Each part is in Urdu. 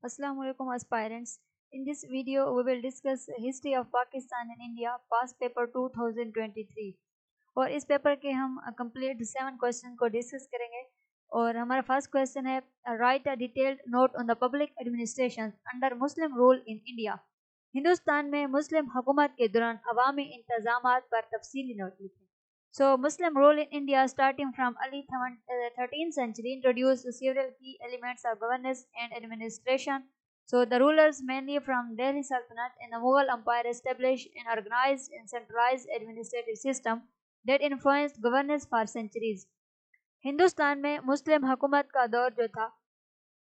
Assalamu alaikum aspirants. In this video, we will discuss history of Pakistan and India, past paper 2023. اور اس پیپر کے ہم کمپلیٹ 7 کوشچن کو ڈسکس کریں گے. اور ہمارا فرسٹ کوشچن ہے write a detailed note on the public administration under Muslim rule in India. Hindustan میں مسلم حکومت کے دوران عوامی انتظامات پر تفصیلی نوٹ لکھیں. So Muslim role in India starting from early 13th century introduced several key elements of governance and administration. So the rulers mainly from Delhi Sultanate and the Mughal Empire established an organized and centralized administrative system that influenced governance for centuries. Hindustan میں مسلم حکومت کا دور جو تھا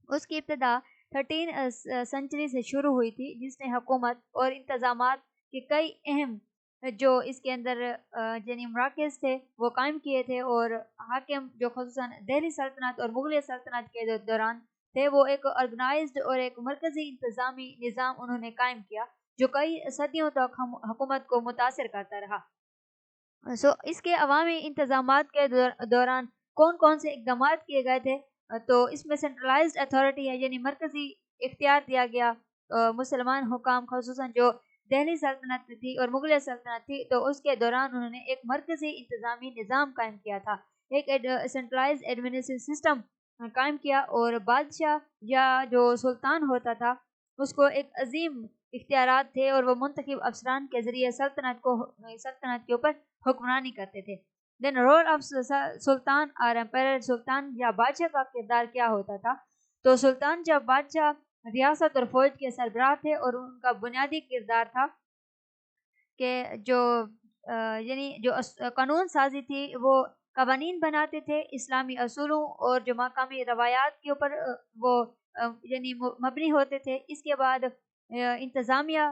اس کی ابتدا 13 سنچری سے شروع ہوئی تھی، جس نے حکومت اور انتظامات کے کئی اہم جو اس کے اندر یعنی مراکز تھے وہ قائم کیے تھے، اور حاکم جو خصوصاً دہلی سلطنت اور مغلیہ سلطنت کے دوران تھے وہ ایک آرگنائزڈ اور ایک مرکزی انتظامی نظام انہوں نے قائم کیا جو کئی صدیوں تک حکومت کو متاثر کرتا رہا. اس کے عوامی انتظامات کے دوران کون کون سے اقدامات کیے گئے تھے؟ تو اس میں سینٹرلائزڈ اتھارٹی ہے، یعنی مرکزی اختیار دیا گیا مسلمان حکام خصوصاً جو دہلی سلطنت تھی اور مغلیہ سلطنت تھی، تو اس کے دوران انہوں نے ایک مرکزی انتظامی نظام قائم کیا تھا، ایک سینٹرلائزڈ ایڈمنسٹریشن سسٹم قائم کیا، اور بادشاہ یا جو سلطان ہوتا تھا اس کو ایک عظیم اختیارات تھے اور وہ منتخب افسران کے ذریعے سلطنت کے اوپر حکمرانی کرتے تھے. دین رول آف سلطان اور امپائر، سلطان یا بادشاہ کا کردار کیا ہوتا تھا؟ تو سلطان جب بادشاہ ریاست اور فوج کے سربراہ تھے، اور ان کا بنیادی کردار تھا کہ یعنی جو قانون سازی تھی وہ قوانین بناتے تھے اسلامی اصولوں اور جو مقامی روایات کے اوپر وہ یعنی مبنی ہوتے تھے. اس کے بعد انتظامیہ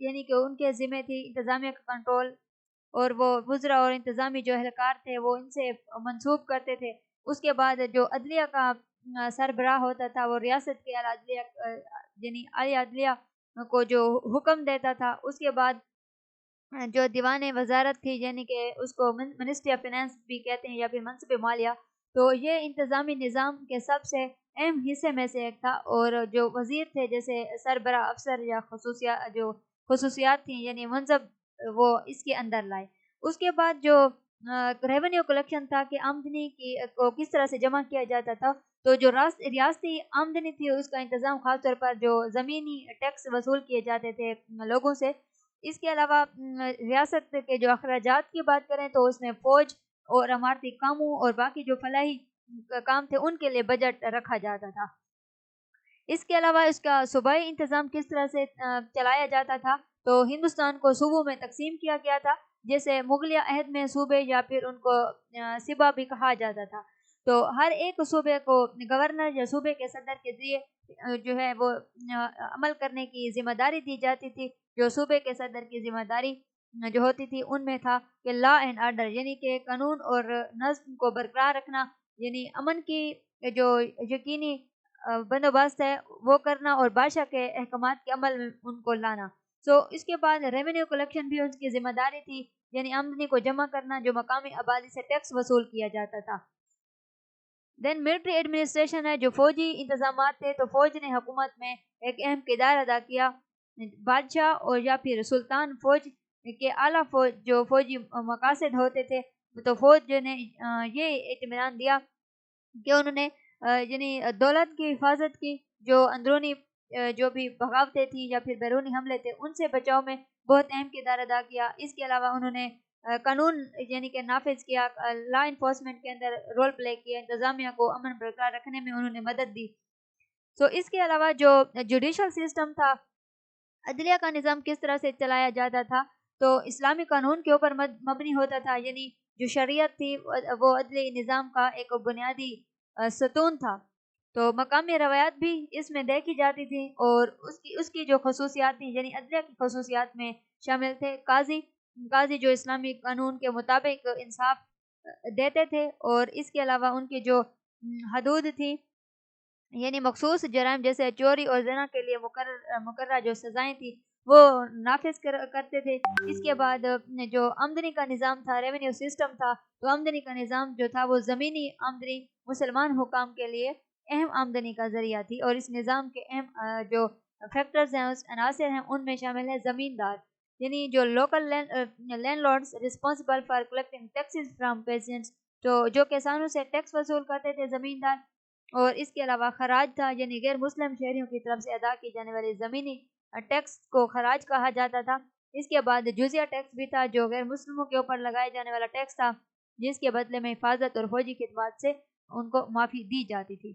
یعنی کہ ان کے ذمہ تھی انتظامیہ کا کنٹرول، اور وہ وزراء اور انتظامی جو اہلکار تھے وہ ان سے منسوب کرتے تھے. اس کے بعد جو عدلیہ کا سربراہ ہوتا تھا وہ ریاست کے عدلیہ یعنی اعلی عدلیہ کو جو حکم دیتا تھا. اس کے بعد جو دیوان وزارت تھی، یعنی کہ اس کو منسٹری آف فینانس بھی کہتے ہیں یا پھر منصب مالیہ، تو یہ انتظامی نظام کے سب سے اہم حصے میں سے ایک تھا. اور جو وزیر تھے جیسے سربراہ افسر یا خصوصیات تھیں یعنی منصب وہ اس کے اندر لائے. اس کے بعد جو ریونیو کلیکشن تھا کہ آمدنی کو کس طرح سے جمع کیا جاتا تھا، تو جو ریاستی آمدنی تھی اس کا انتظام خاص طور پر جو زمینی ٹیکس وصول کیے جاتے تھے لوگوں سے. اس کے علاوہ ریاست کے جو اخراجات کی بات کریں تو اس میں فوج اور عمارتی کاموں اور باقی جو فلاحی کام تھے ان کے لیے بجٹ رکھا جاتا تھا. اس کے علاوہ اس کا صوبائی انتظام کس طرح سے چلایا جاتا تھا؟ تو ہندوستان کو صوبوں میں تقسیم کیا گیا تھا، جیسے مغلیہ عہد میں صوبے یا پھر ان کو صبا بھی کہا جاتا تھا. تو ہر ایک صوبے کو گورنر یا صوبے کے صدر کے ذریعے جو ہے وہ عمل کرنے کی ذمہ داری دی جاتی تھی. جو صوبے کے صدر کی ذمہ داری جو ہوتی تھی ان میں تھا کہ لا اینڈ آرڈر یعنی کہ قانون اور نظم کو برقرار رکھنا، یعنی امن کی جو یقینی بندوبست ہے وہ کرنا، اور بادشاہ کے احکامات کے عمل میں ان کو لانا. اس کے بعد ریونیو کلیکشن بھی ان کی ذمہ داری تھی، یعنی آمدنی کو جمع کرنا جو مقامی آبادی سے ٹیکس وصول کیا جاتا تھا. دین ملٹری ایڈمنسٹریشن ہے، جو فوجی انتظامات تھے، تو فوج نے حکومت میں ایک اہم کردار ادا کیا. بادشاہ اور یا پھر سلطان فوج کے اعلیٰ جو فوجی مقاصد ہوتے تھے، تو فوج نے یہ اطمینان دیا کہ انہوں نے یعنی دولت کی حفاظت کی، جو اندرونی جو بھی بغاوتیں تھیں یا پھر بیرونی حملے تھے ان سے بچاؤ میں بہت اہم کردار ادا کیا. اس کے علاوہ انہوں نے قانون یعنی کہ نافذ کیا، لا انفورسمنٹ کے اندر رول پلے کیا، انتظامیہ کو امن برقرار رکھنے میں انہوں نے مدد دی. اس کے علاوہ جو جوڈیشل سسٹم تھا، عدلیہ کا نظام کس طرح سے چلایا جاتا تھا؟ تو اسلامی قانون کے اوپر مبنی ہوتا تھا، یعنی جو شریعت تھی وہ عدلی نظام کا ایک بنیادی ستون تھا. تو مقامی روایات بھی اس میں دیکھی جاتی تھی، اور اس کی جو خصوصیات تھیں یعنی عدلیہ کی خصوصیات میں شامل تھے قاضی جو اسلامی قانون کے مطابق انصاف دیتے تھے، اور اس کے علاوہ ان کی جو حدود تھی یعنی مخصوص جرائم جیسے چوری اور زنا کے لیے مقررہ جو سزائیں تھیں وہ نافذ کرتے تھے. اس کے بعد جو آمدنی کا نظام تھا، ریونیو سسٹم تھا، تو آمدنی کا نظام جو تھا وہ زمینی آمدنی مسلمان حکام کے لیے اہم آمدنی کا ذریعہ تھی، اور اس نظام کے اہم جو فیکٹرز ہیں، اس عناصر ہیں، ان میں شامل ہے زمیندار، یعنی جو local landlords responsible for collecting taxes from peasants, جو کسانوں سے ٹیکس وصول کرتے تھے زمیندار، اور اس کے علاوہ خراج تھا، یعنی غیر مسلم شہریوں کی طرف سے ادا کی جانے والی زمینی ٹیکس کو خراج کہا جاتا تھا۔ اس کے بعد جزیہ ٹیکس بھی تھا، جو غیر مسلموں کے اوپر لگائے جانے والا ٹیکس تھا، جس کے بدلے میں حفاظت اور فوجی خدمات سے ان کو معافی دی جاتی تھی۔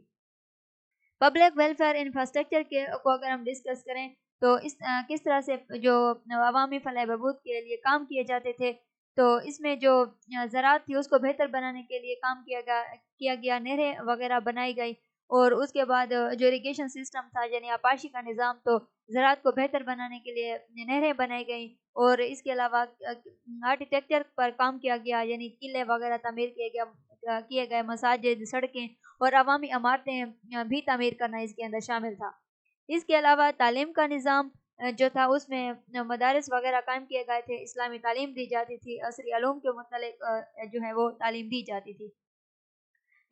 پبلک ویلفیئر انفراسٹرکچر کو اگر ہم ڈسکس کریں تو کس طرح سے جو عوامی فلاح بہبود کے لیے کام کیے جاتے تھے، تو اس میں جو زراعت تھی اس کو بہتر بنانے کے لیے کام کیا گیا، نہریں وغیرہ بنائی گئی، اور اس کے بعد جو اریگیشن سسٹم تھا، یعنی آبپاشی کا نظام، تو زراعت کو بہتر بنانے کے لیے نہریں بنائی گئیں، اور اس کے علاوہ آرکیٹیکچر پر کام کیا گیا، یعنی قلعے وغیرہ تعمیر کیے گئے، مساجد، سڑکیں اور عوامی عمارتیں بھی تعمیر کرنا اس کے اندر شامل تھا۔ اس کے علاوہ تعلیم کا نظام جو تھا، اس میں مدارس وغیرہ قائم کیے گئے تھے، اسلامی تعلیم دی جاتی تھی، عصری علوم کے متعلق جو ہے وہ تعلیم دی جاتی تھی۔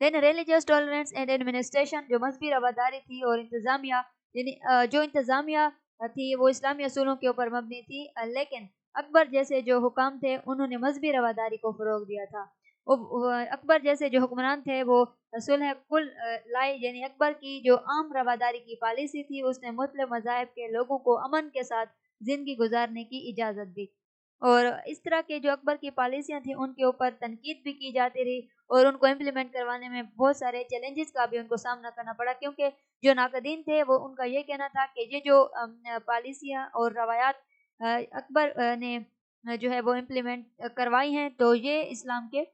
دین ریلیجیس ٹالرنس اینڈ ایڈمنسٹریشن، جو مذہبی رواداری تھی اور انتظامیہ، یعنی جو انتظامیہ تھی وہ اسلامی اصولوں کے اوپر مبنی تھی، لیکن اکبر جیسے جو حکام تھے انہوں نے مذہبی رواداری کو فروغ دیا تھا۔ اکبر جیسے جو حکمران تھے وہ صلح کل لائے، یعنی اکبر کی جو عام رواداری کی پالیسی تھی، اس نے مختلف مذاہب کے لوگوں کو امن کے ساتھ زندگی گزارنے کی اجازت دی، اور اس طرح کے جو اکبر کی پالیسیاں تھیں ان کے اوپر تنقید بھی کی جاتی رہی، اور ان کو امپلیمنٹ کروانے میں بہت سارے چیلنجز کا بھی ان کو سامنا کرنا پڑا، کیونکہ جو ناقدین تھے وہ ان کا یہ کہنا تھا کہ یہ جو پالیسیاں اور روایات اکبر نے جو ہے وہ امپلیمنٹ کروائی ہیں تو یہ اسلام کے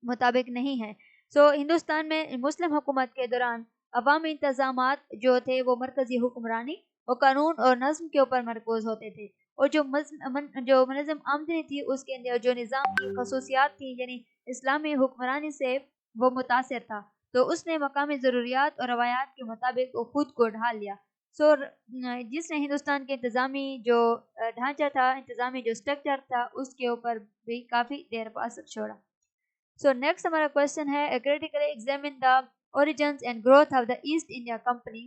مطابق نہیں ہے۔ ہندوستان میں مسلم حکومت کے دوران عوامی انتظامات جو تھے وہ مرکزی حکمرانی اور قانون اور نظم کے اوپر مرکوز ہوتے تھے، اور جو منظم آمدنی تھی اس کے اندر جو نظام کی خصوصیات تھی، یعنی اسلامی حکمرانی سے وہ متاثر تھا، تو اس نے مقامی ضروریات اور روایات کے مطابق خود کو ڈھال لیا۔ جس نے ہندوستان کے انتظامی جو ڈھانچہ تھا، انتظامی جو سٹرکچر تھا، اس کے اوپر بھی کافی دیر اثر چھوڑا۔ نیکسٹ ہمارا کوشچن ہے critically examine the origins and growth of the East India Company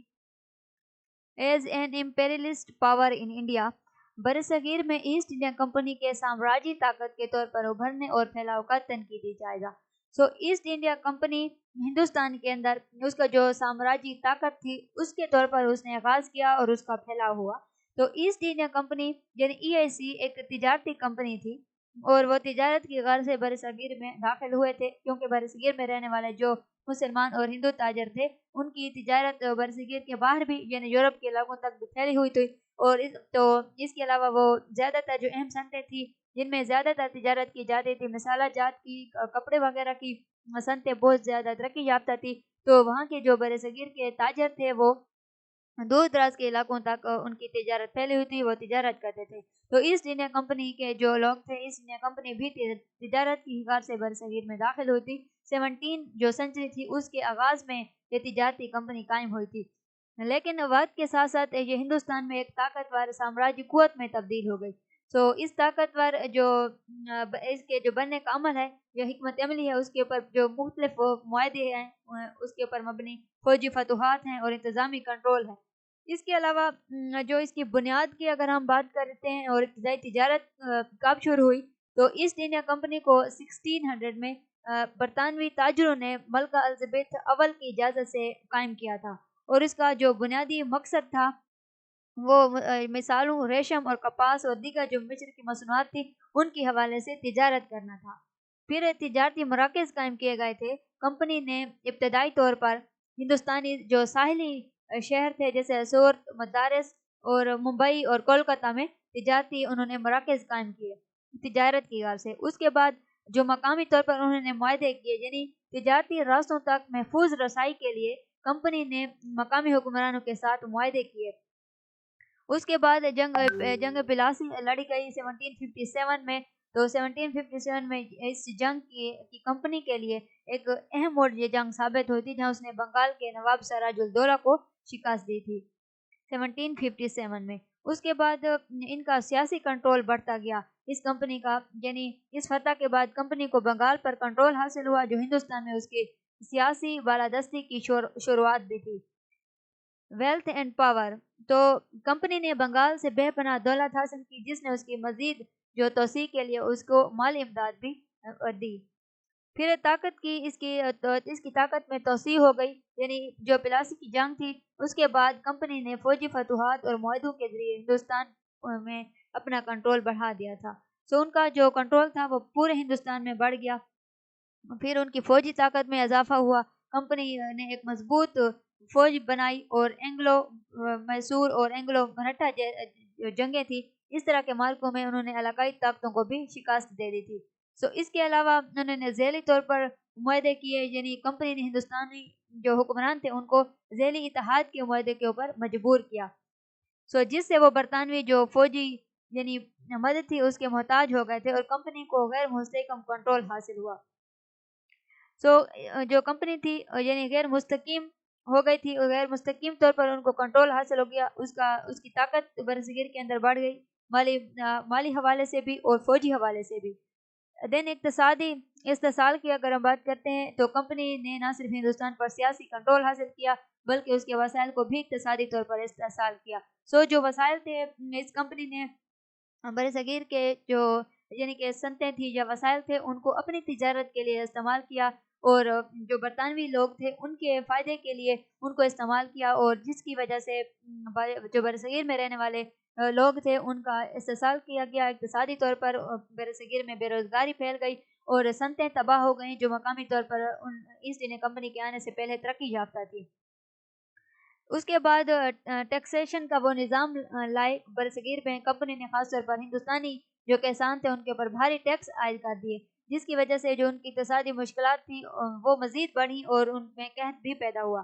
as an imperialist power in India۔ برصغیر میں ایسٹ انڈیا کمپنی کے سامراجی طاقت کے طور پر ابھرنے اور پھیلاؤ کا تنقیدی جائزہ۔ ایسٹ انڈیا کمپنی ہندوستان کے اندر اس کا جو سامراجی طاقت تھی اس کے طور پر اس نے آغاز کیا اور اس کا پھیلاؤ ہوا۔ تو ایسٹ انڈیا کمپنی یعنی EIC ایک تجارتی کمپنی تھی، اور وہ تجارت کی غرض سے برصغیر میں داخل ہوئے تھے، کیونکہ برصغیر میں رہنے والے جو مسلمان اور ہندو تاجر تھے ان کی تجارت برصغیر کے باہر بھی یعنی یورپ کے علاقوں تک بھی پھیلی ہوئی تھی، اور اس کے علاوہ وہ زیادہ تر جو اہم صنعتیں تھیں جن میں زیادہ تر تجارت کی جاتی تھی، مسالہ جات کی، کپڑے وغیرہ کی صنعتیں بہت زیادہ ترقی یافتہ تھی، تو وہاں کے جو برصغیر کے تاجر تھے وہ دور دراز کے علاقوں تک ان کی تجارت پھیلی ہوئی تھی، وہ تجارت کرتے تھے۔ تو ایسٹ انڈیا کمپنی کے جو لوگ تھے، ایسٹ انڈیا کمپنی بھی تجارت کی غرض سے برصغیر میں داخل ہوئی تھی۔ 17 جو سنچری تھی اس کے آغاز میں یہ تجارتی کمپنی قائم ہوئی تھی، لیکن وقت کے ساتھ ساتھ یہ ہندوستان میں ایک طاقتور سامراجی قوت میں تبدیل ہو گئی۔ اس طاقتور جو اس کے جو بننے کا عمل ہے، جو حکمت عملی ہے، اس کے اوپر جو مختلف معاہدے ہیں اس کے اوپر مبنی فوجی فتوحات ہیں اور انتظامی کنٹرول ہے۔ اس کے علاوہ جو اس کی بنیاد کی اگر ہم بات کرتے ہیں اور ابتدائی تجارت کب شروع ہوئی، تو ایسٹ انڈیا کمپنی کو 1600 میں برطانوی تاجروں نے ملکہ الزبیتھ اول کی اجازت سے قائم کیا تھا، اور اس کا جو بنیادی مقصد تھا وہ مثالوں، ریشم اور کپاس اور دیگر جو مصر کی مصنوعات تھی ان کی حوالے سے تجارت کرنا تھا۔ پھر تجارتی مراکز قائم کیے گئے تھے۔ کمپنی نے ابتدائی طور پر ہندوستانی جو ساحلی شہر تھے جیسے سورت، مدارس اور ممبئی اور کولکتہ میں تجارتی انہوں نے مراکز قائم کیے تجارت کی غرض سے۔ اس کے بعد جو مقامی طور پر انہوں نے معاہدے کیے، یعنی تجارتی راستوں تک محفوظ رسائی کے لیے کمپنی نے مقامی حکمرانوں کے ساتھ معاہدے کیے۔ اس کے بعد جنگ پلاسی لڑی گئی 1757 میں۔ تو 1757 میں اس جنگ کی کمپنی کے لیے ایک اہم موڑ یہ جنگ ثابت ہوئی تھی، جہاں اس نے بنگال کے نواب سراج الدولہ کو شکست دی تھی 1757 میں۔ اس کے بعد ان کا سیاسی کنٹرول بڑھتا گیا اس کمپنی کا، یعنی اس فتح کے بعد کمپنی کو بنگال پر کنٹرول حاصل ہوا جو ہندوستان میں اس کی سیاسی بالادستی کی شروعات بھی تھی۔ ویلتھ اینڈ پاور، تو کمپنی نے بنگال سے بے پناہ دولت حاصل کی، جس نے اس کی مزید جو توسیع کے لیے اس کو مالی امداد بھی دی۔ پھر طاقت کی اس کی طاقت میں توسیع ہو گئی، یعنی جو پلاسی کی جنگ تھی اس کے بعد کمپنی نے فوجی فتوحات اور معاہدوں کے ذریعے ہندوستان میں اپنا کنٹرول بڑھا دیا تھا۔ سو ان کا جو کنٹرول تھا وہ پورے ہندوستان میں بڑھ گیا۔ پھر ان کی فوجی طاقت میں اضافہ ہوا، کمپنی نے ایک مضبوط فوج بنائی اور اینگلو میسور اور اینگلو مرہٹا جو جنگیں تھیں، اس طرح کے مارکوں میں انہوں نے علاقائی طاقتوں کو بھی شکست دے دی تھی۔ سو اس کے علاوہ انہوں نے ذیلی طور پر معاہدے کیے، یعنی کمپنی نے ہندوستانی جو حکمران تھے ان کو ذیلی اتحاد کے معاہدے کے اوپر مجبور کیا، سو جس سے وہ برطانوی جو فوجی یعنی مدد تھی اس کے محتاج ہو گئے تھے اور کمپنی کو غیر مستحکم کنٹرول حاصل ہوا۔ سو جو کمپنی تھی یعنی غیر مستقیم ہو گئی تھی اور غیر مستقیم طور پر ان کو کنٹرول حاصل ہو گیا، اس کی طاقت برصغیر کے اندر بڑھ گئی، مالی حوالے سے بھی اور فوجی حوالے سے بھی۔ دین اقتصادی استحصال کی اگر ہم بات کرتے ہیں تو کمپنی نے نہ صرف ہندوستان پر سیاسی کنٹرول حاصل کیا بلکہ اس کے وسائل کو بھی اقتصادی طور پر استحصال کیا۔ سو جو وسائل تھے اس کمپنی نے بر صغیر کے جو یعنی کہ صنعتیں تھی یا وسائل تھے ان کو اپنی تجارت کے لیے استعمال کیا، اور جو برطانوی لوگ تھے ان کے فائدے کے لیے ان کو استعمال کیا، اور جس کی وجہ سے جو برصغیر میں رہنے والے لوگ تھے ان کا استحصال کیا گیا۔ اقتصادی طور پر برصغیر میں بے روزگاری پھیل گئی اور صنعتیں تباہ ہو گئیں جو مقامی طور پر ایسٹ انڈیا کمپنی کے آنے سے پہلے ترقی یافتہ تھی۔ اس کے بعد ٹیکسیشن کا وہ نظام لائے برصغیر میں، کمپنی نے خاص طور پر ہندوستانی جو کسان تھے ان کے اوپر بھاری ٹیکس عائد کر دیے، جس کی وجہ سے جو ان کی اقتصادی مشکلات تھیں وہ مزید بڑھی اور ان میں قحط بھی پیدا ہوا۔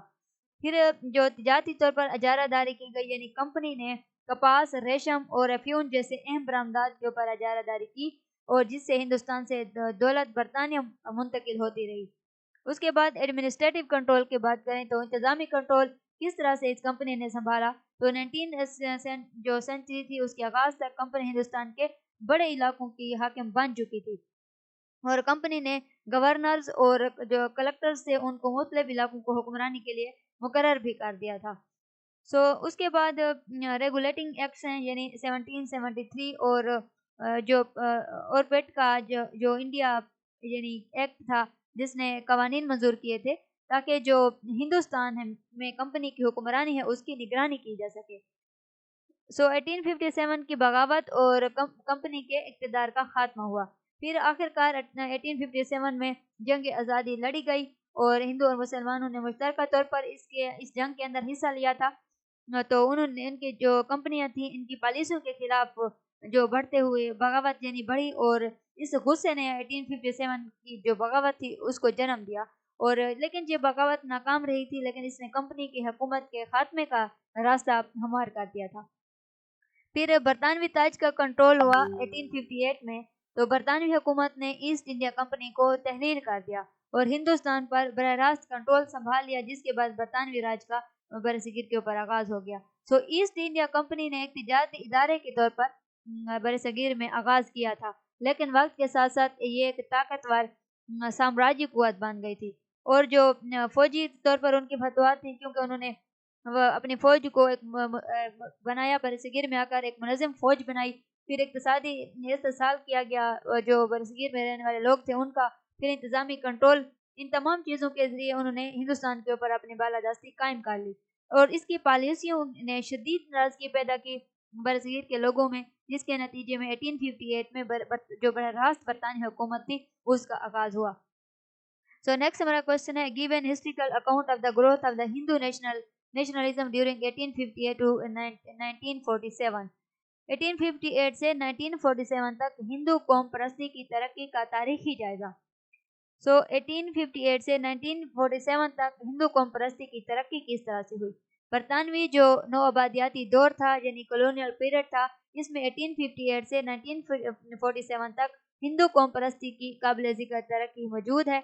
پھر جو تجارتی طور پر اجارہ داری کی گئی، یعنی کمپنی نے کپاس، ریشم اور افیون جیسے اہم برآمدات کے اوپر اجارہ داری کی، اور جس سے ہندوستان سے دولت برطانیہ منتقل ہوتی رہی۔ اس کے بعد ایڈمنسٹریٹو کنٹرول کی بات کریں تو انتظامی کنٹرول کس طرح سے اس کمپنی نے سنبھالا، تو 19 جو سینچری تھی اس کے آغاز تک کمپنی ہندوستان کے بڑے علاقوں کی حاکم بن چکی تھی، اور کمپنی نے گورنرز اور جو کلکٹرز تھے ان کو مختلف علاقوں کو حکمرانی کے لیے مقرر بھی کر دیا تھا۔ سو اس کے بعد ریگولیٹنگ ایکٹس ہیں، یعنی 1773 اور جو اورپیٹ کا جو انڈیا یعنی ایکٹ تھا جس نے قوانین منظور کیے تھے تاکہ جو ہندوستان میں کمپنی کی حکمرانی ہے اس کی نگرانی کی جا سکے۔ سو 1857 کی بغاوت اور کمپنی کے اقتدار کا خاتمہ ہوا۔ پھر آخرکار 1857 میں جنگ آزادی لڑی گئی اور ہندو اور مسلمانوں نے مشترکہ طور پر اس جنگ کے اندر حصہ لیا تھا۔ تو انہوں نے ان کی جو کمپنیاں تھیں ان کی پالیسیوں کے خلاف جو بڑھتے ہوئے بغاوت یعنی بڑھی، اور اس غصے نے 1857 کی جو بغاوت تھی اس کو جنم دیا، اور لیکن یہ بغاوت ناکام رہی تھی، لیکن اس نے کمپنی کی حکومت کے خاتمے کا راستہ ہموار کر دیا تھا۔ پھر برطانوی تاج کا کنٹرول ہوا 1858 میں، تو برطانوی حکومت نے ایسٹ انڈیا کمپنی کو تحلیل کر دیا اور ہندوستان پر براہ راست کنٹرول سنبھال لیا، جس کے بعد برطانوی راج کا برصغیر کے اوپر آغاز ہو گیا۔ سو ایسٹ انڈیا کمپنی نے ایک تجارتی ادارے کے طور پر برصغیر میں آغاز کیا تھا، لیکن وقت کے ساتھ ساتھ یہ ایک طاقتور سامراجی قوت بن گئی تھی، اور جو فوجی طور پر ان کی فتوحات تھیں کیونکہ انہوں نے اپنی فوج کو ایک بنایا، برصغیر میں آ کر ایک منظم فوج بنائی۔ پھر اقتصادی استحصال کیا گیا جو برصغیر میں رہنے والے لوگ تھے ان کا، پھر انتظامی کنٹرول، ان تمام چیزوں کے ذریعے انہوں نے ہندوستان کے اوپر اپنی بالادستی قائم کر لی، اور اس کی پالیسیوں نے شدید ناراضگی پیدا کی برصغیر کے لوگوں میں، جس کے نتیجے میں 1858 میں جو براہ راست برطانوی حکومت تھی اس کا آغاز ہوا۔ سو نیکسٹ ہمارا کوشچن ہے، give an historical account of the growth of the Hindu nationalism during 1858 to 1947۔ 1858 سے 1947 تک ہندو قوم پرستی کی ترقی کا تاریخی جائزہ۔ سو 1858 سے 1947 تک ہندو قوم پرستی کی ترقی کس طرح سے ہوئی۔ برطانوی جو نو آبادیاتی دور تھا یعنی کولونیل پیریڈ تھا، اس میں 1858 سے 1947 تک ہندو قوم پرستی کی قابل ذکر ترقی موجود ہے،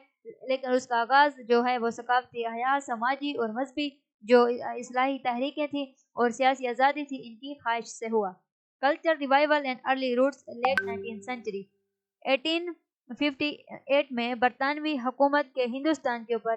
لیکن اس کا آغاز جو ہے وہ ثقافتی احیا، سماجی اور مذہبی جو اصلاحی تحریکیں تھیں اور سیاسی آزادی تھی ان کی خواہش سے ہوا۔ Culture revival and early roots late 19th century۔ 1858 میں برطانوی حکومت کے ہندوستان کے اوپر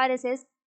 RSS।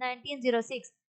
1906।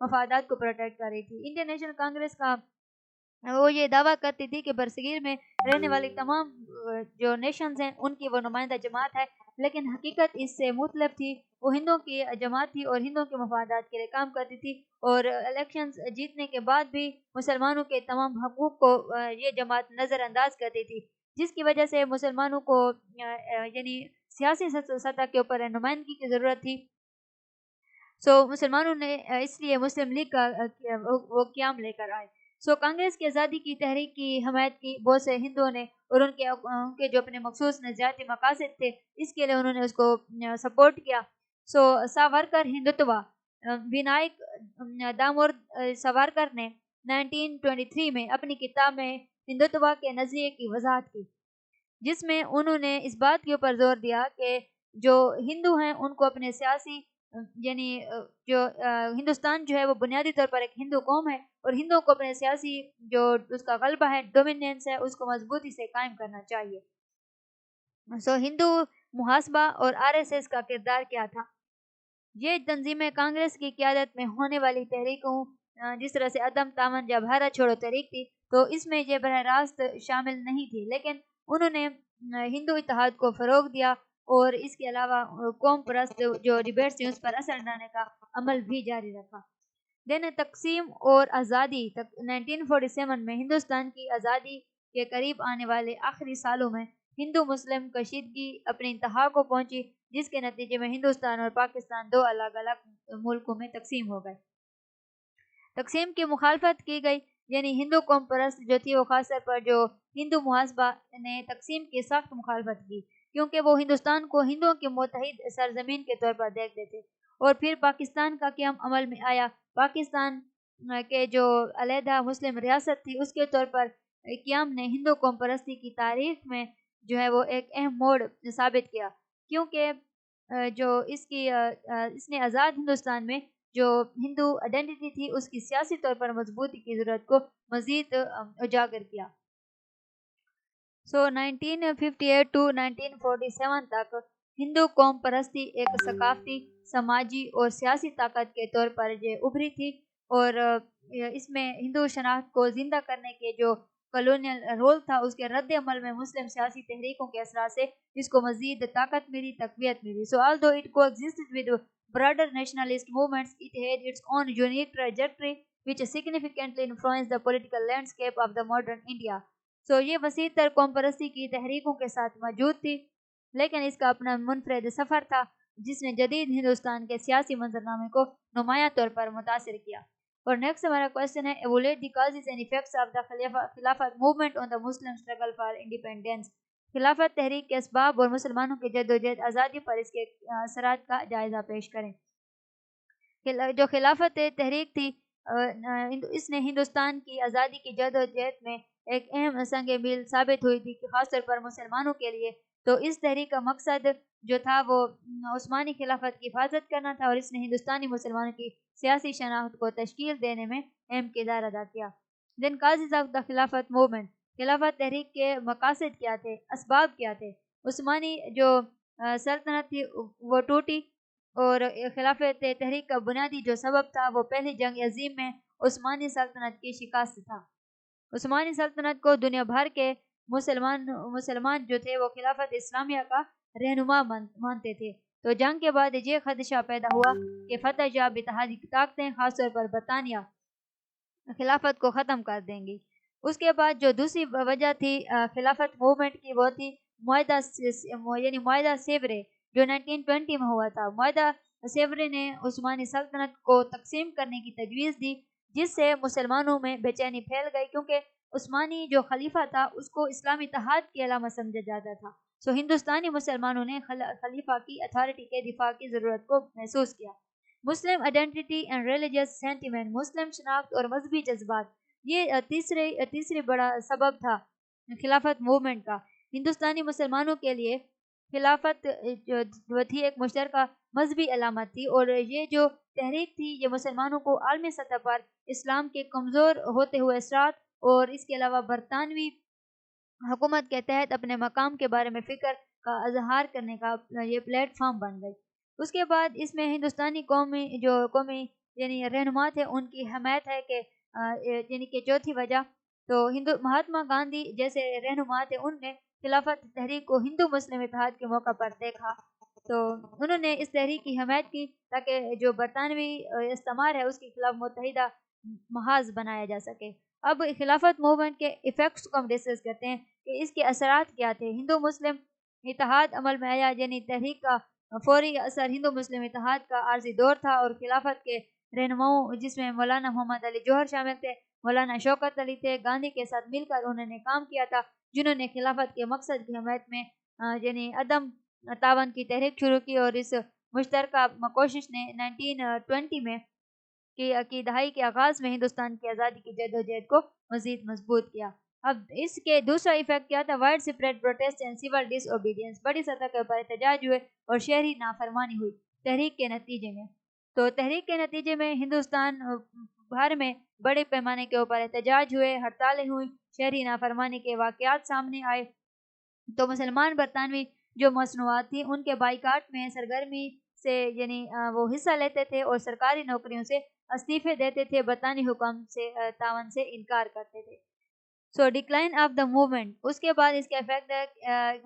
مفادات کو پروٹیکٹ کر رہی تھی۔ انڈین نیشنل کانگریس کا وہ یہ دعویٰ کرتی تھی کہ برصغیر میں رہنے والی تمام جو نیشنز ہیں ان کی وہ نمائندہ جماعت ہے، لیکن حقیقت اس سے مختلف تھی۔ وہ ہندوؤں کی جماعت تھی اور ہندوؤں کے مفادات کے لیے کام کرتی تھی، اور الیکشنز جیتنے کے بعد بھی مسلمانوں کے تمام حقوق کو یہ جماعت نظر انداز کرتی تھی، جس کی وجہ سے مسلمانوں کو یعنی سیاسی سطح کے اوپر نمائندگی کی ضرورت تھی۔ مسلمانوں نے اس لیے مسلم لیگ کا وہ قیام لے کر آئے۔ کانگریس کی آزادی کی تحریک کی حمایت کی بہت سے ہندوؤں نے، اور ان کے جو اپنے مخصوص نظریاتی مقاصد تھے اس کے لیے انہوں نے اس کو سپورٹ کیا۔ ساورکر ہندوتوا ونائک دامور ساورکر نے 1923 میں اپنی کتاب میں ہندوتوا کے نظریے کی وضاحت کی، جس میں انہوں نے اس بات کے اوپر زور دیا کہ جو ہندو ہیں ان کو اپنے سیاسی یعنی جو ہندوستان جو ہے وہ بنیادی طور پر ایک ہندو قوم ہے، اور ہندوؤں کو اپنے سیاسی جو اس کا غلبہ ہے، ڈومیننس ہے، اس کو مضبوطی سے قائم کرنا چاہیے۔ ہندو محاسبہ اور RSS کا کردار کیا تھا؟ یہ تنظیمیں کانگریس کی قیادت میں ہونے والی تحریکوں جس طرح سے عدم تامن یا بھارت چھوڑو تحریک تھی، تو اس میں یہ براہ راست شامل نہیں تھی، لیکن انہوں نے ہندو اتحاد کو فروغ دیا، اور اس کے علاوہ قوم پرست جو ڈیبیٹس تھیں اس پر اثر ڈالنے کا عمل بھی جاری رکھا۔ تقسیم اور آزادی 1947 میں ہندوستان کی آزادی کے قریب آنے والے آخری سالوں میں ہندو مسلم کشیدگی اپنی انتہا کو پہنچی، جس کے نتیجے میں ہندوستان اور پاکستان دو الگ الگ ملکوں میں تقسیم ہو گئے۔ تقسیم کی مخالفت کی گئی، یعنی ہندو قوم پرست جو تھی وہ خاص طور پر جو ہندو محاسبہ نے تقسیم کی سخت مخالفت کی، کیونکہ وہ ہندوستان کو ہندوؤں کے متحد سرزمین کے طور پر دیکھتے تھے۔ اور پھر پاکستان کا قیام عمل میں آیا۔ پاکستان کے جو علیحدہ مسلم ریاست تھی اس کے طور پر قیام نے ہندو قوم پرستی کی تاریخ میں جو ہے وہ ایک اہم موڑ ثابت کیا، کیونکہ جو اس نے آزاد ہندوستان میں جو ہندو آئیڈینٹی تھی اس کی سیاسی طور پر مضبوطی کی ضرورت کو مزید اجاگر کیا۔ 1958 to 1947 تک ہندو قوم پرستی ایک ثقافتی، سماجی اور سیاسی طاقت کے طور پر یہ ابھری تھی، اور اس میں ہندو شناخت کو زندہ کرنے کے جو کالونیل رول تھا اس کے رد عمل میں مسلم سیاسی تحریکوں کے اثرات سے اس کو مزید طاقت ملی، تقویت ملی۔ Although it coexisted with broader nationalist movements, it had its own unique trajectory which significantly influenced the political landscape of the modern India۔ یہ وسیع تر قوم پرستی کی تحریکوں کے ساتھ موجود تھی، لیکن اس کا اپنا منفرد سفر تھا جس نے جدید ہندوستان کے سیاسی منظرنامے کو نمایاں طور پر متاثر کیا۔ اور نیکسٹ ہمارا کوشچن ہے evaluate the causes and effects of the Khilafat movement on the Muslim struggle for independence. Khilafat تحریک کے اسباب اور مسلمانوں کی جدوجہد آزادی پر اس کے اثرات کا جائزہ پیش کریں۔ جو خلافت تحریک تھی اس نے ہندوستان کی آزادی کی جدوجہد میں ایک اہم سنگ میل ثابت ہوئی تھی، کہ خاص طور پر مسلمانوں کے لیے۔ تو اس تحریک کا مقصد جو تھا وہ عثمانی خلافت کی حفاظت کرنا تھا، اور اس نے ہندوستانی مسلمانوں کی سیاسی شناخت کو تشکیل دینے میں اہم کردار ادا کیا۔ دین causes of the Khilafat movement. خلافت تحریک کے مقاصد کیا تھے، اسباب کیا تھے؟ عثمانی جو سلطنت تھی وہ ٹوٹی، اور خلافت تحریک کا بنیادی جو سبب تھا وہ پہلی جنگ عظیم میں عثمانی سلطنت کی شکست تھا۔ عثمانی سلطنت کو دنیا بھر کے مسلمان جو تھے وہ خلافت اسلامیہ کا رہنما مانتے تھے۔ تو جنگ کے بعد یہ خدشہ پیدا ہوا کہ فتح یاب اتحادی طاقتیں خاص طور پر برطانیہ خلافت کو ختم کر دیں گی۔ اس کے بعد جو دوسری وجہ تھی خلافت موومنٹ کی، وہ تھی معاہدہ سیورے جو 1920 میں ہوا تھا۔ معاہدہ سیورے نے عثمانی سلطنت کو تقسیم کرنے کی تجویز دی، جس سے مسلمانوں میں بے چینی پھیل گئی، کیونکہ عثمانی جو خلیفہ تھا اس کو اسلامی اتحاد کی علامت سمجھا جاتا تھا۔ ہندوستانی مسلمانوں نے خلیفہ کی اتھارٹی کے دفاع کی ضرورت کو محسوس کیا۔ Muslim identity and religious sentiment. مسلم شناخت اور مذہبی جذبات، یہ تیسری بڑا سبب تھا خلافت موومنٹ کا۔ ہندوستانی مسلمانوں کے لیے خلافت جو تھی ایک مشترکہ مذہبی علامت تھی، اور یہ جو تحریک تھی یہ مسلمانوں کو عالمی سطح پر اسلام کے کمزور ہوتے ہوئے اثرات اور اس کے علاوہ برطانوی حکومت کے تحت اپنے مقام کے بارے میں فکر کا اظہار کرنے کا یہ پلیٹ فارم بن گئی۔ اس کے بعد اس میں ہندوستانی قومی یعنی رہنما تھے ان کی حمایت ہے کہ یعنی کہ چوتھی وجہ تو مہاتما گاندھی جیسے رہنما تھے ان نے خلافت تحریک کو ہندو مسلم اتحاد کے موقع پر دیکھا، تو انہوں نے اس تحریک کی حمایت کی تاکہ جو برطانوی استعمار ہے اس کے خلاف متحدہ محاذ بنایا جا سکے۔ اب خلافت موومنٹ کے ایفیکٹس کو ہم ڈسکس کرتے ہیں کہ اس کے اثرات کیا تھے۔ ہندو مسلم اتحاد عمل میں آیا، یعنی تحریک کا فوری اثر ہندو مسلم اتحاد کا عارضی دور تھا، اور خلافت کے رہنماؤں جس میں مولانا محمد علی جوہر شامل تھے، مولانا شوکت علی تھے، گاندھی کے ساتھ مل کر انہوں نے کام کیا تھا، جنہوں نے خلافت کے مقصد کی حمایت میں یعنی عدم تعاون کی تحریک شروع کی، اور اس مشترکہ کوشش نے 1920 میں کی دہائی کے آغاز میں ہندوستان کی آزادی کی جدوجہد کو مزید مضبوط کیا۔ اب اس کے دوسرا ایفیکٹ کیا تھا؟ Wide spread protest and civil disobedience, بڑی سطح کے اوپر احتجاج ہوئے اور شہری نافرمانی ہوئی تحریک کے نتیجے میں۔ تو تحریک کے نتیجے میں ہندوستان بھر میں بڑے پیمانے کے اوپر احتجاج ہوئے، ہڑتالیں ہوئی، شہری نافرمانی کے واقعات سامنے آئے، تو مسلمان برطانوی جو مصنوعات تھی ان کے بائیکاٹ میں سرگرمی سے یعنی وہ حصہ لیتے تھے اور سرکاری نوکریوں سے استعفے دیتے تھے، برطانوی حکم سے تعاون سے انکار کرتے تھے۔ سو ڈکلائن آف دا موومنٹ، اس کے بعد اس کا افیکٹ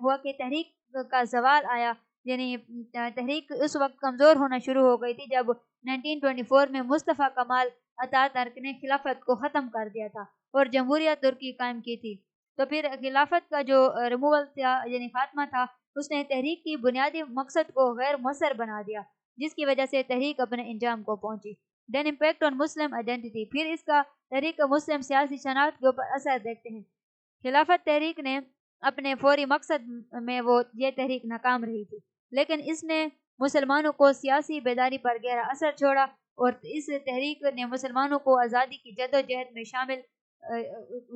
ہوا کہ تحریک کا زوال آیا، یعنی تحریک اس وقت کمزور ہونا شروع ہو گئی تھی جب 1924 میں مصطفیٰ کمال اتاتürk نے خلافت کو ختم کر دیا تھا اور جمہوریہ ترکی قائم کی تھی۔ تو پھر خلافت کا جو ریموول تھا یعنی خاتمہ تھا، اس نے تحریک کی بنیادی مقصد کو غیر مؤثر بنا دیا، جس کی وجہ سے تحریک اپنے انجام کو پہنچی۔ دین امپیکٹ آن مسلم آئیڈینٹی، پھر اس کا تحریک مسلم سیاسی شناخت کے اوپر اثر دیکھتے ہیں۔ خلافت تحریک نے اپنے فوری مقصد میں یہ تحریک ناکام رہی تھی، لیکن اس نے مسلمانوں کو سیاسی بیداری پر گہرا اثر چھوڑا، اور اس تحریک نے مسلمانوں کو آزادی کی جدوجہد میں شامل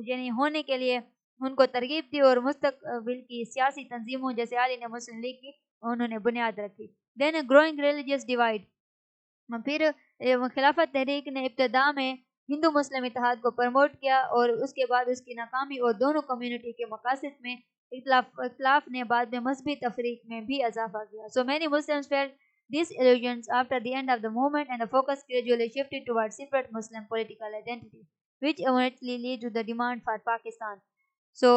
یعنی ہونے کے لیے ان کو ترغیب دی، اور مستقبل کی سیاسی تنظیموں جیسے عالی مسلم لیگ کی انہوں نے بنیاد رکھی۔ دین گروئنگ ریلیجیس ڈیوائڈ، پھر خلافت تحریک نے ابتدا میں ہندو مسلم اتحاد کو پروموٹ کیا، اور اس کے بعد اس کی ناکامی اور دونوں کمیونٹی کے مقاصد میں اختلاف نے بعد میں مذہبی تفریق میں بھی اضافہ کیا۔ So many Muslims felt disillusioned after the end of the movement, and the focus gradually shifted towards separate Muslim political identity, which eventually led to the demand for Pakistan. So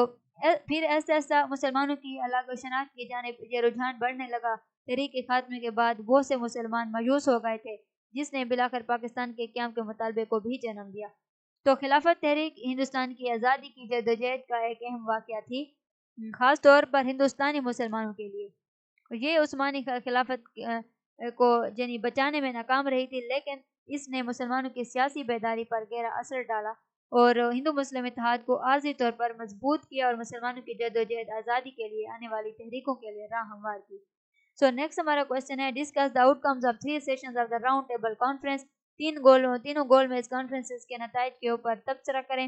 پھر ایسا ایسا مسلمانوں کی الگ و شناخت کی جانب یہ رجحان بڑھنے لگا۔ تحریک کے خاتمے کے بعد بہت سے مسلمان مایوس ہو گئے تھے، جس نے بلاخر پاکستان کے قیام کے مطالبے کو بھی جنم دیا۔ تو خلافت تحریک ہندوستان کی آزادی کی جدوجہد کا ایک اہم واقعہ تھی، خاص طور پر ہندوستانی مسلمانوں کے لیے۔ یہ عثمانی خلافت کو یعنی بچانے میں ناکام رہی تھی، لیکن اس نے مسلمانوں کی سیاسی بیداری پر گہرا اثر ڈالا اور ہندو مسلم اتحاد کو عارضی طور پر مضبوط کیا، اور مسلمانوں کی جدوجہد آزادی کے لیے آنے والی تحریکوں کے لیے راہ ہموار کی۔ سو نیکسٹ ہمارا کوشچن ہے، discuss the out comes of 3 sessions of the round table conference, تینوں گول میز کانفرنسز کے نتائج کے اوپر تبصرہ کریں۔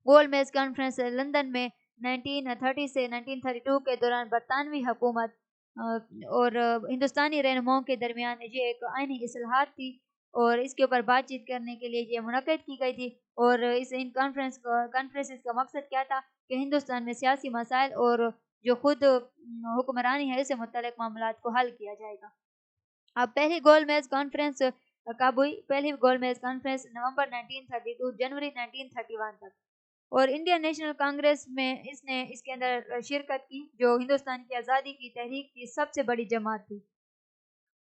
گول میز کانفرنس لندن میں 1930 سے 1932 کے دوران برطانوی حکومت اور ہندوستانی رہنماؤں کے درمیان یہ ایک آئینی اصلاحات تھی، اور اس کے اوپر بات چیت کرنے کے لیے یہ منعقد کی گئی تھی، اور ان کانفرنسز کا مقصد کیا تھا کہ ہندوستان میں سیاسی مسائل اور جو خود حکمرانی ہے اس سے متعلق معاملات کو حل کیا جائے گا۔ اب پہلی گول میز کانفرنس کب ہوئی؟ پہلی گول میز کانفرنس نومبر 1932 جنوری 1931 تک، اور انڈین نیشنل کانگریس میں اس نے اس کے اندر شرکت کی، جو ہندوستان کی آزادی کی تحریک کی سب سے بڑی جماعت تھی،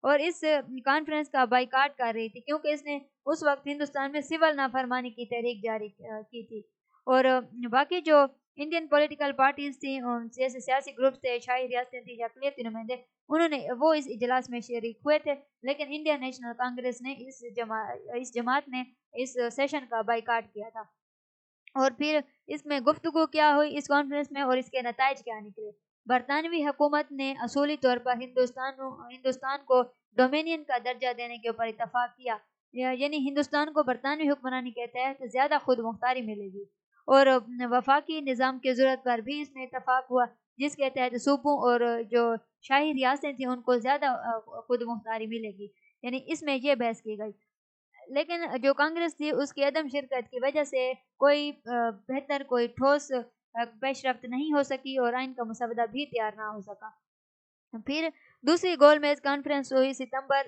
اور اس کانفرنس کا بائیکاٹ کر رہی تھی کیونکہ اس نے اس وقت ہندوستان میں سول نافرمانی کی تحریک جاری کی تھی، اور باقی جو انڈین پولیٹیکل پارٹیز تھیں، جیسے سیاسی گروپس تھے، شاہی ریاستیں تھیں یا اقلیتی نمائندے، انہوں نے وہ اس اجلاس میں شریک ہوئے تھے، لیکن انڈین نیشنل کانگریس نے اس جماعت نے اس سیشن کا بائیکاٹ کیا تھا۔ اور پھر اس میں گفتگو کیا ہوئی اس کانفرنس میں، اور اس کے نتائج کیا نکلے؟ برطانوی حکومت نے اصولی طور پر ہندوستان کو ڈومینین کا درجہ دینے کے اوپر اتفاق کیا، یعنی ہندوستان کو برطانوی حکمرانی کے تحت زیادہ خود مختاری ملے گی، اور وفاقی نظام کی ضرورت پر بھی اس میں اتفاق ہوا، جس کے تحت صوبوں اور جو شاہی ریاستیں تھیں ان کو زیادہ خود مختاری ملے گی، یعنی اس میں یہ بحث کی گئی۔ لیکن جو کانگریس تھی اس کی عدم شرکت کی وجہ سے کوئی بہتر کوئی ٹھوس پیش رفت نہیں ہو سکی، اور آئین کا مسودہ بھی تیار نہ ہو سکا۔ پھر دوسری گول میز کانفرنس ہوئی ستمبر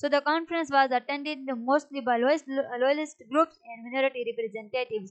So the conference was attended mostly by loyalist groups and minority representatives.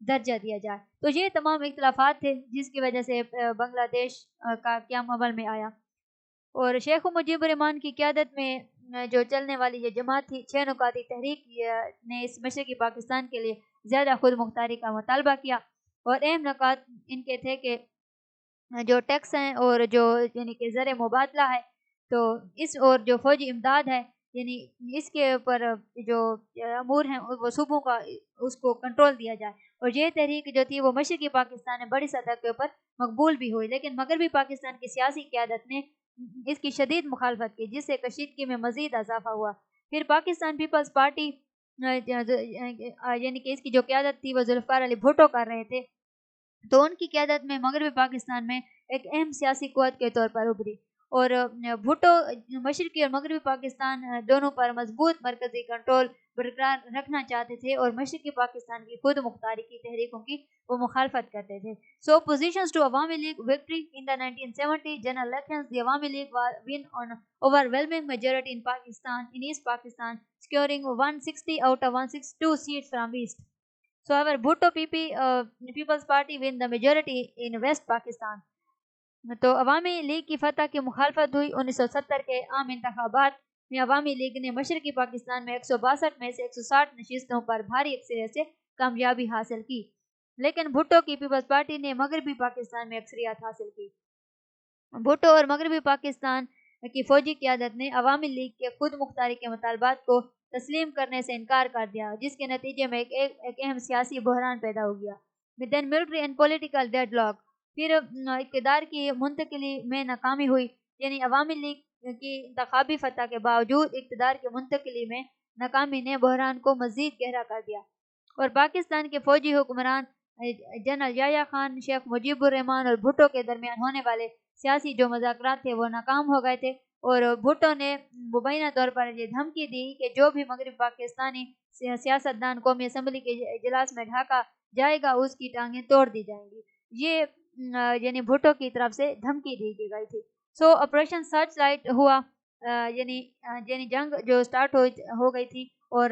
درجہ دیا جائے. تو یہ تمام اختلافات تھے جس کی وجہ سے بنگلہ دیش کا قیام عمل میں آیا. اور شیخ مجیب الرحمان کی قیادت میں جو چلنے والی یہ جماعت تھی 6 نکاتی تحریک نے اس مشرقی پاکستان کے لیے زیادہ خود مختاری کا مطالبہ کیا. اور اہم نکات ان کے تھے کہ جو ٹیکس ہیں اور جو یعنی کہ زر مبادلہ ہے تو اس اور جو فوجی امداد ہے یعنی اس کے اوپر جو امور ہیں وہ صوبوں کا اس کو کنٹرول دیا جائے. اور یہ تحریک جو تھی وہ مشرقی پاکستان میں بڑی سطح کے اوپر مقبول بھی ہوئی، لیکن مغربی پاکستان کی سیاسی قیادت نے اس کی شدید مخالفت کی جس سے کشیدگی میں مزید اضافہ ہوا. پھر پاکستان پیپلز پارٹی یعنی کہ اس کی جو قیادت تھی وہ ذوالفقار علی بھٹو کر رہے تھے، تو ان کی قیادت میں مغربی پاکستان میں ایک اہم سیاسی قوت کے طور پر ابھری. اور بھٹو مشرقی اور مغربی پاکستان دونوں پر مضبوط مرکزی کنٹرول برقرار رکھنا چاہتے تھے اور مشرقی پاکستان کی خود مختاری کی تحریکوں کی وہ مخالفت کرتے تھے. So oppositions to Awami League victory in the 1970 general elections, the Awami League win on overwhelming majority in Pakistan, in East Pakistan, securing 160 out of 162 seats from East. So however, Bhutto People's Party win the majority in West Pakistan. تو عوامی لیگ کی فتح کی مخالفت ہوئی. 1970 کے عام انتخابات میں عوامی لیگ نے مشرقی پاکستان میں 162 میں سے 160 نشستوں پر بھاری اکثریت سے کامیابی حاصل کی، لیکن بھٹو کی پیپلز پارٹی نے مغربی پاکستان میں اکثریت حاصل کی. بھٹو اور مغربی پاکستان کی فوجی قیادت نے عوامی لیگ کے خود مختاری کے مطالبات کو تسلیم کرنے سے انکار کر دیا، جس کے نتیجے میں ایک اہم سیاسی بحران پیدا ہو گیا. Then military and political deadlock. پھر اقتدار کی منتقلی میں ناکامی ہوئی، یعنی عوامی لیگ کی انتخابی فتح کے باوجود اقتدار کی منتقلی میں ناکامی نے بحران کو مزید گہرا کر دیا. اور پاکستان کے فوجی حکمران جنرل یحییٰ خان، شیخ مجیب الرحمان اور بھٹو کے درمیان ہونے والے سیاسی جو مذاکرات تھے وہ ناکام ہو گئے تھے. اور بھٹو نے مبینہ طور پر یہ دھمکی دی کہ جو بھی مغربی پاکستانی سیاستدان قومی اسمبلی کے اجلاس میں ڈھاکا جائے گا اس کی ٹانگیں توڑ دی جائیں گی. یہ یعنی بھٹو کی طرف سے دھمکی دی گئی تھی. سو آپریشن سرچ لائٹ ہوا، یعنی جنگ جو سٹارٹ ہو گئی تھی اور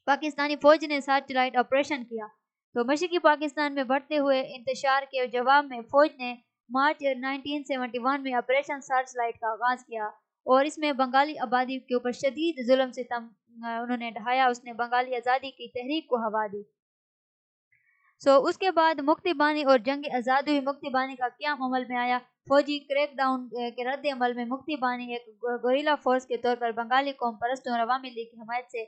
پاکستانی فوج نے سرچ لائٹ آپریشن کیا. تو مشرقی پاکستان میں بڑھتے ہوئے انتشار کے جواب میں فوج نے مارچ 1971 میں آپریشن سرچ لائٹ کا آغاز کیا اور اس میں بنگالی آبادی کے اوپر شدید ظلم ستم انہوں نے ڈھایا. اس نے بنگالی آزادی کی تحریک کو ہوا دی. اس کے بعد مکتی بانی اور جنگ آزاد ہوئی. مکتی بانی کا قیام عمل میں آیا. فوجی کریک ڈاؤن کے رد عمل میں مکتی بانی ایک گوریلا فورس کے طور پر بنگالی قوم پرستوں اور عوامی لیگ کی حمایت سے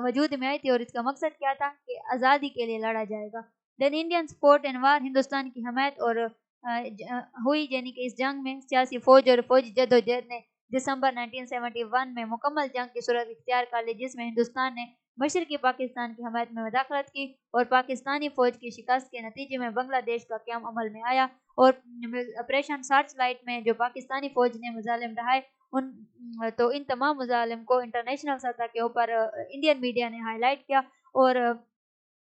وجود میں آئی تھی اور اس کا مقصد کیا تھا کہ آزادی کے لیے لڑا جائے گا. Then Indian support and war, Hindustan کی حمایت اور ہوئی، یعنی کہ اس جنگ میں سیاسی فوج اور فوجی جدوجہد نے دسمبر 1971 میں مکمل جنگ کی صورت اختیار کر لی، جس میں ہندوستان نے مشرقی پاکستان کی حمایت میں مداخلت کی اور پاکستانی فوج کی شکست کے نتیجے میں بنگلہ دیش کا قیام عمل میں آیا. اور آپریشن سرچ لائٹ میں جو پاکستانی فوج نے مظالم ڈھائے تو ان تمام مظالم کو انٹرنیشنل سطح کے اوپر انڈین میڈیا نے ہائی لائٹ کیا اور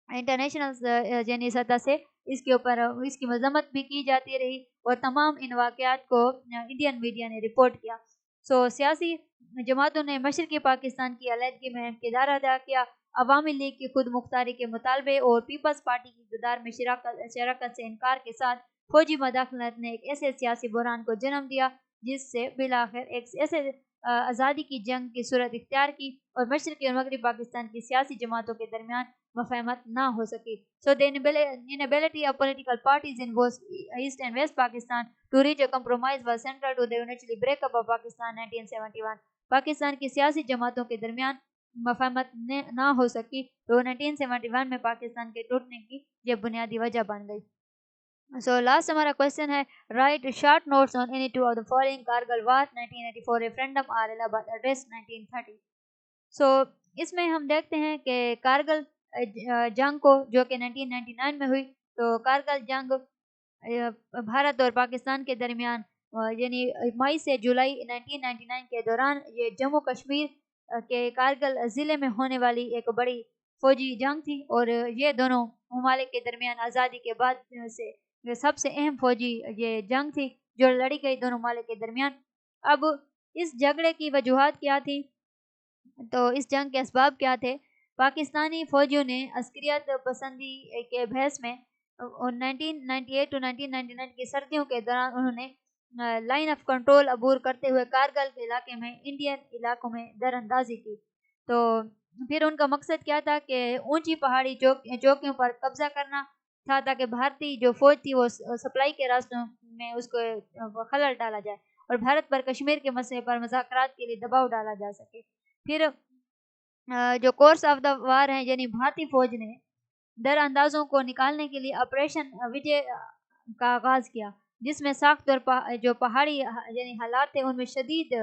انٹرنیشنل یعنی سطح سے اس کے اوپر اس کی مذمت بھی کی جاتی رہی اور تمام ان واقعات کو انڈین میڈیا نے رپورٹ کیا. سیاسی جماعتوں نے مشرقی پاکستان کی علیحدگی میں اہم کردار ادا کیا. عوامی لیگ کی خود مختاری کے مطالبے اور پیپلز پارٹی کی اقتدار میں شراکت سے انکار کے ساتھ فوجی مداخلت نے ایک ایسے سیاسی بحران کو جنم دیا جس سے بالآخر ایک ایسے آزادی کی جنگ کی صورت اختیار کی اور مشرقی اور مغربی پاکستان کی سیاسی جماعتوں کے درمیان مفاہمت نہ ہو سکی. The inability of political parties in both East and West Pakistan to reach a compromise was central to the eventual breakup of Pakistan 1971. Pakistan کی سیاسی جماعتوں کے درمیان مفاہمت نہ ہو سکی تو 1971 میں پاکستان کے ٹوٹنے کی یہ بنیادی وجہ بن گئی. لاسٹ ہمارا کوشچن ہے write short notes on any two of the following: Kargil war 1984 referendum اور الہ آباد ایڈریس 1930. اس میں ہم دیکھتے ہیں کہ کارگل جنگ کو جو کہ 1999 میں ہوئی، تو کارگل جنگ بھارت اور پاکستان کے درمیان یعنی مئی سے جولائی 1999 کے دوران یہ جموں کشمیر کے کارگل ضلع میں ہونے والی ایک بڑی فوجی جنگ تھی اور یہ دونوں ممالک کے درمیان آزادی کے بعد سے سب سے اہم فوجی یہ جنگ تھی جو لڑی گئی دونوں ممالک کے درمیان. اب اس جھگڑے کی وجوہات کیا تھی، تو اس جنگ کے اسباب کیا تھے؟ پاکستانی فوجیوں نے عسکریت پسندی کے بحث میں 1998 to 1999 کی سردیوں کے دوران انہوں نے لائن آف کنٹرول عبور کرتے ہوئے کارگل کے علاقے میں انڈین علاقوں میں در اندازی کی. تو پھر ان کا مقصد کیا تھا کہ اونچی پہاڑی چوکیوں پر قبضہ کرنا تھا تاکہ بھارتی جو فوج تھی وہ سپلائی کے راستوں میں اس کو خلل ڈالا جائے اور بھارت پر کشمیر کے مسئلے پر مذاکرات کے لیے دباؤ ڈالا جا سکے. پھر جو کورس آف دا وار ہیں یعنی بھارتی فوج نے در اندازوں کو نکالنے کے لیے آپریشن وجے کا آغاز کیا، جس میں ساخت اور جو پہاڑی یعنی حالات تھے ان میں شدید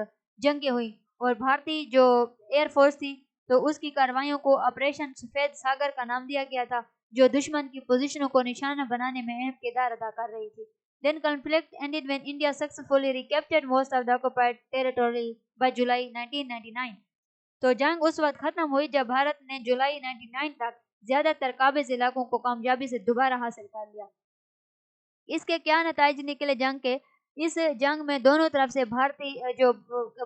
جنگیں ہوئی اور بھارتی جو ایئر فورس تھی تو اس کی کارروائیوں کو آپریشن سفید ساگر کا نام دیا گیا تھا، جو دشمن کی پوزیشنوں کو نشانہ بنانے میں اہم کردار ادا کر رہی تھی. Then conflict ended when India successfully recaptured most of the occupied territory by July 1999. تو جنگ اس وقت ختم ہوئی جب بھارت نے جولائی 99 تک زیادہ تر قابض علاقوں کو کامیابی سے دوبارہ حاصل کر لیا. اس کے کیا نتائج نکلے جنگ کے؟ اس جنگ میں دونوں طرف سے بھارتی جو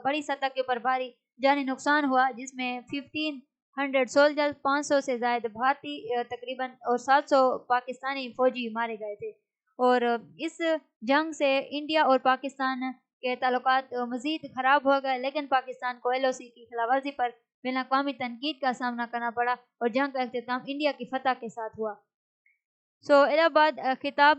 بڑی سطح کے اوپر بھاری جانی نقصان ہوا، جس میں 1500 سولجر، 500 سے زائد بھارتی تقریباً اور 700 پاکستانی فوجی مارے گئے تھے. اور اس جنگ سے انڈیا اور پاکستان کے تعلقات مزید خراب ہو گئے، لیکن پاکستان کو LOC کی خلاف ورزی پر بین الاقوامی تنقید کا سامنا کرنا پڑا اور جنگ کا اختتام انڈیا کی فتح کے ساتھ ہوا. الہ آباد خطاب،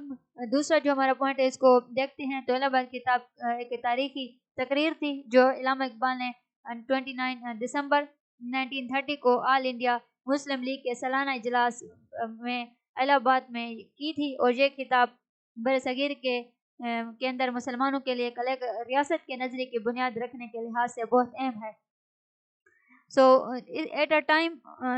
دوسرا جو ہمارا پوائنٹ ہے اس کو دیکھتے ہیں. تو الہ آباد خطاب ایک تاریخی تقریر تھی جو علامہ اقبال نے 29 دسمبر 1930 کو آل انڈیا مسلم لیگ کے سالانہ اجلاس میں الہ آباد میں کی تھی، اور یہ خطاب برصغیر کے اندر مسلمانوں کے لیے ایک الگ ریاست کے نظریے کی بنیاد رکھنے کے لحاظ سے بہت اہم ہے. ایٹ اے ٹائم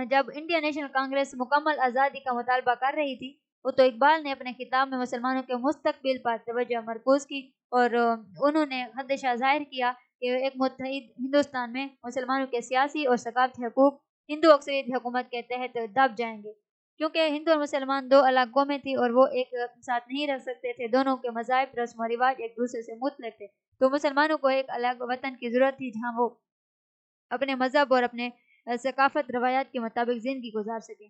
جب انڈین نیشنل کانگریس مکمل آزادی کا مطالبہ کر رہی تھی، تو اقبال نے اپنے خطاب میں مسلمانوں کے مستقبل پر توجہ مرکوز کی اور انہوں نے خدشہ ظاہر کیا کہ ایک متحد ہندوستان میں مسلمانوں کے سیاسی اور ثقافتی حقوق ہندو اکثریت حکومت کے تحت دب جائیں گے، کیونکہ ہندو اور مسلمان دو الگ قومیں تھیں اور وہ ایک ساتھ نہیں رہ سکتے تھے. دونوں کے مذاہب، رسم و رواج ایک دوسرے سے مختلف تھے، تو مسلمانوں کو ایک الگ وطن کی ضرورت تھی جہاں وہ اپنے مذہب اور اپنے ثقافت روایات کے مطابق زندگی گزار سکیں.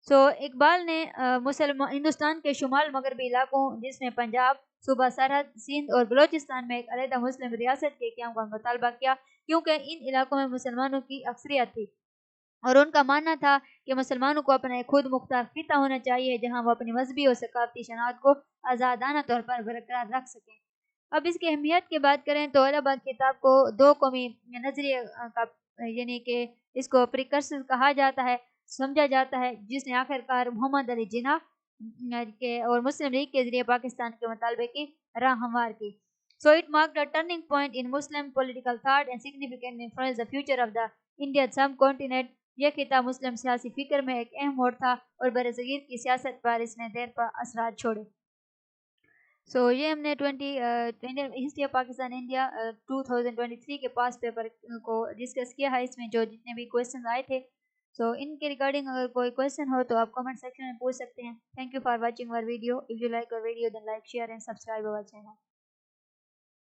اقبال نے ہندوستان کے شمال مغربی علاقوں جس میں پنجاب، صوبہ سرحد، سندھ اور بلوچستان میں ایک علیحدہ مسلم ریاست کے قیام کا مطالبہ کیا، کیونکہ ان علاقوں میں مسلمانوں کی اکثریت تھی اور ان کا ماننا تھا کہ مسلمانوں کو اپنا ایک خود مختار خطہ ہونا چاہیے جہاں وہ اپنی مذہبی اور ثقافتی شناخت کو آزادانہ طور پر برقرار رکھ سکیں. اب اس کی اہمیت کی بات کریں تو الہ آباد خطاب کو دو قومی نظریے کا یعنی کہ اس کو پریکرسر کہا جاتا ہے، سمجھا جاتا ہے، جس نے آخر کار محمد علی جناح کے اور مسلم لیگ کے ذریعے پاکستان کے مطالبے کی راہ ہموار کی. It marked a turning point in Muslim political thought and significantly influenced the future of the Indian subcontinent. یہ خطاب مسلم سیاسی فکر میں ایک اہم موڑ تھا اور برصغیر کی سیاست پر اس نے دیر پر اثرات چھوڑے. یہ ہم نے ہسٹری آف پاکستان انڈیا 2023 کے پاس پیپر کو ڈسکس کیا ہے. اس میں جو جتنے بھی کویشچن آئے تھے ان کے ریگارڈنگ اگر کوئی کویشچن ہو تو آپ کمنٹ سیکشن میں پوچھ سکتے ہیں. Thank you for watching our video. If you like our video then like, share and subscribe our channel.